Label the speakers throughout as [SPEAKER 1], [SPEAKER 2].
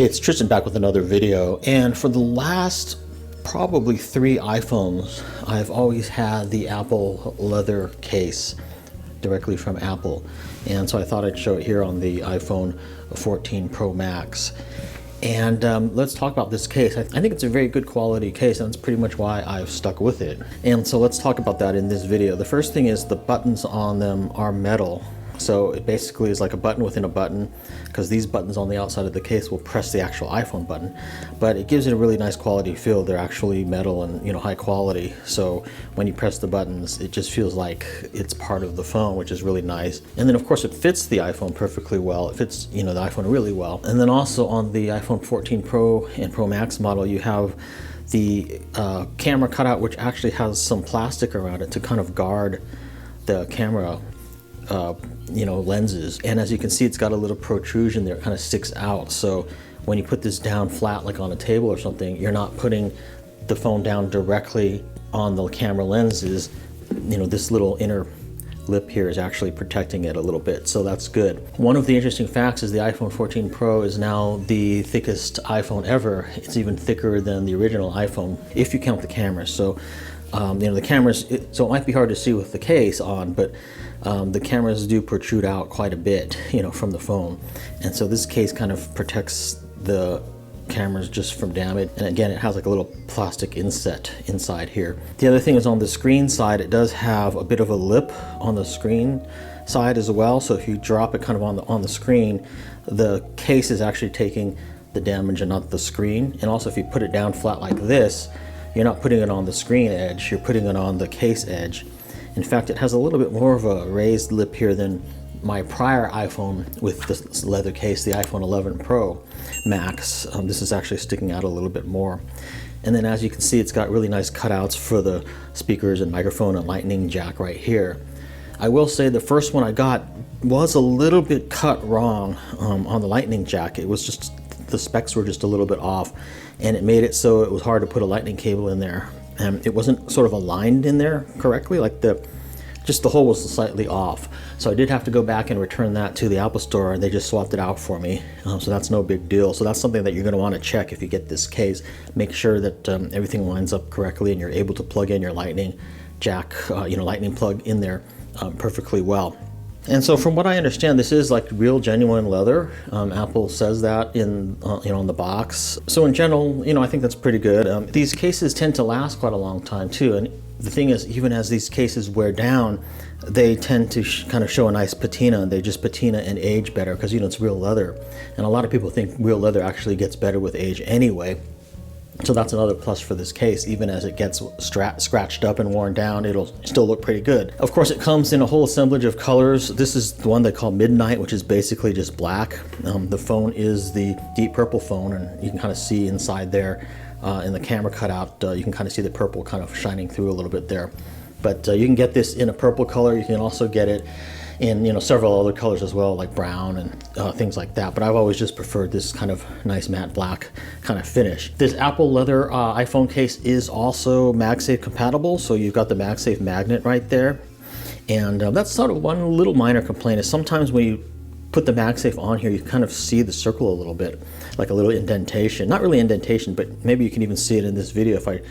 [SPEAKER 1] Hey, it's Tristan back with another video, and for the last probably 3 iPhones, I've always had the Apple leather case directly from Apple, and so I thought I'd show it here on the iPhone 14 Pro Max. And let's talk about this case. I think it's a very good quality case, and that's pretty much why I've stuck with it. And so let's talk about that in this video. The first thing is the buttons on them are metal. So it basically is like a button within a button, because these buttons on the outside of the case will press the actual iPhone button, but it gives it a really nice quality feel. They're actually metal and, you know, high quality. So when you press the buttons, it just feels like it's part of the phone, which is really nice. And then of course it fits the iPhone perfectly well. It fits, you know, the iPhone really well. And then also on the iPhone 14 Pro and Pro Max model, you have the camera cutout, which actually has some plastic around it to kind of guard the camera lenses. And as you can see, it's got a little protrusion there. It kind of sticks out. So when you put this down flat, like on a table or something, you're not putting the phone down directly on the camera lenses. You know, this little inner lip here is actually protecting it a little bit, so that's good. One of the interesting facts is the iPhone 14 Pro is now the thickest iPhone ever. It's even thicker than the original iPhone, if you count the cameras. So the cameras, so it might be hard to see with the case on, but the cameras do protrude out quite a bit, you know, from the phone. And so this case kind of protects the cameras just from damage. And again, it has like a little plastic inset inside here. The other thing is on the screen side, it does have a bit of a lip on the screen side as well. So if you drop it kind of on the screen, the case is actually taking the damage and not the screen. And also if you put it down flat like this, you're not putting it on the screen edge, you're putting it on the case edge. In fact, it has a little bit more of a raised lip here than my prior iPhone with this leather case, the iPhone 11 Pro Max. This is actually sticking out a little bit more. And then as you can see, it's got really nice cutouts for the speakers and microphone and lightning jack right here. I will say the first one I got was a little bit cut wrong on the lightning jack. It was just, the specs were just a little bit off, and it made it so it was hard to put a lightning cable in there. It wasn't sort of aligned in there correctly, like the hole was slightly off. So I did have to go back and return that to the Apple Store, and they just swapped it out for me. So that's no big deal. So that's something that you're going to want to check if you get this case. Make sure that everything lines up correctly and you're able to plug in your lightning jack, lightning plug in there perfectly well. And so from what I understand, this is like real genuine leather. Apple says that in on the box. So in general, I think that's pretty good. These cases tend to last quite a long time too. And the thing is, even as these cases wear down, they tend to kind of show a nice patina, and they just patina and age better because it's real leather. And a lot of people think real leather actually gets better with age anyway. So that's another plus for this case. Even as it gets scratched up and worn down, it'll still look pretty good. Of course, it comes in a whole assemblage of colors. This is the one they call Midnight, which is basically just black. The phone is the deep purple phone, and you can kind of see inside there in the camera cutout, you can kind of see the purple kind of shining through a little bit there. But you can get this in a purple color. You can also get it in several other colors as well, like brown and things like that. But I've always just preferred this kind of nice matte black kind of finish. This Apple leather iPhone case is also MagSafe compatible, so you've got the MagSafe magnet right there. And that's sort of one little minor complaint is sometimes when you put the MagSafe on here, you kind of see the circle a little bit, like a little indentation. Not really indentation, but maybe you can even see it in this video if I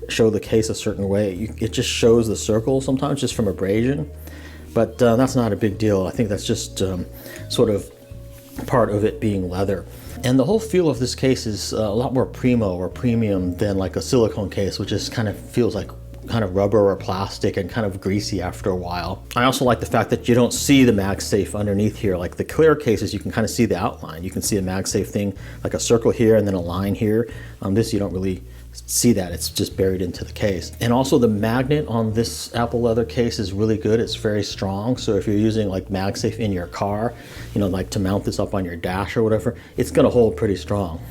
[SPEAKER 1] show the case a certain way. It just shows the circle sometimes just from abrasion. But that's not a big deal. I think that's just sort of part of it being leather. And the whole feel of this case is a lot more primo or premium than like a silicone case, which just kind of feels like kind of rubber or plastic and kind of greasy after a while. I also like the fact that you don't see the MagSafe underneath here. Like the clear cases, you can kind of see the outline. You can see a MagSafe thing, like a circle here and then a line here. This you don't really see that, it's just buried into the case. And also the magnet on this Apple leather case is really good. It's very strong, so if you're using like MagSafe in your car, like to mount this up on your dash or whatever, it's going to hold pretty strong.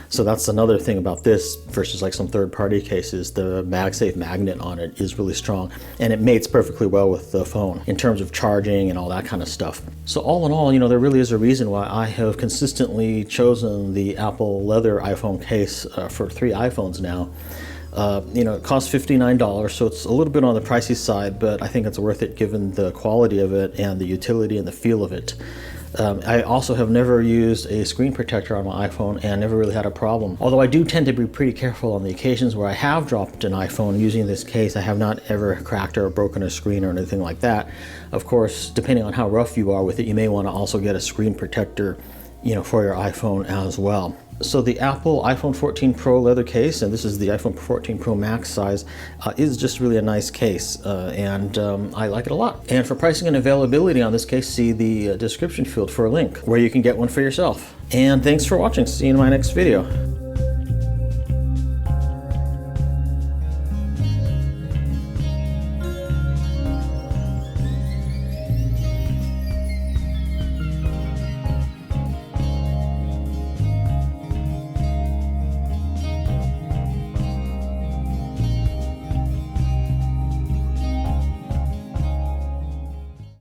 [SPEAKER 1] So that's another thing about this versus like some third-party cases. The MagSafe magnet on it is really strong, and it mates perfectly well with the phone in terms of charging and all that kind of stuff. So all in all, there really is a reason why I have consistently chosen the Apple leather iPhone case for 3 iPhones now. It costs $59, so it's a little bit on the pricey side, but I think it's worth it given the quality of it and the utility and the feel of it. I also have never used a screen protector on my iPhone and never really had a problem. Although I do tend to be pretty careful on the occasions where I have dropped an iPhone using this case. I have not ever cracked or broken a screen or anything like that. Of course, depending on how rough you are with it, you may want to also get a screen protector, for your iPhone as well. So the Apple iPhone 14 Pro leather case, and this is the iPhone 14 Pro Max size, is just really a nice case, and I like it a lot. And for pricing and availability on this case, see the description field for a link where you can get one for yourself. And thanks for watching. See you in my next video.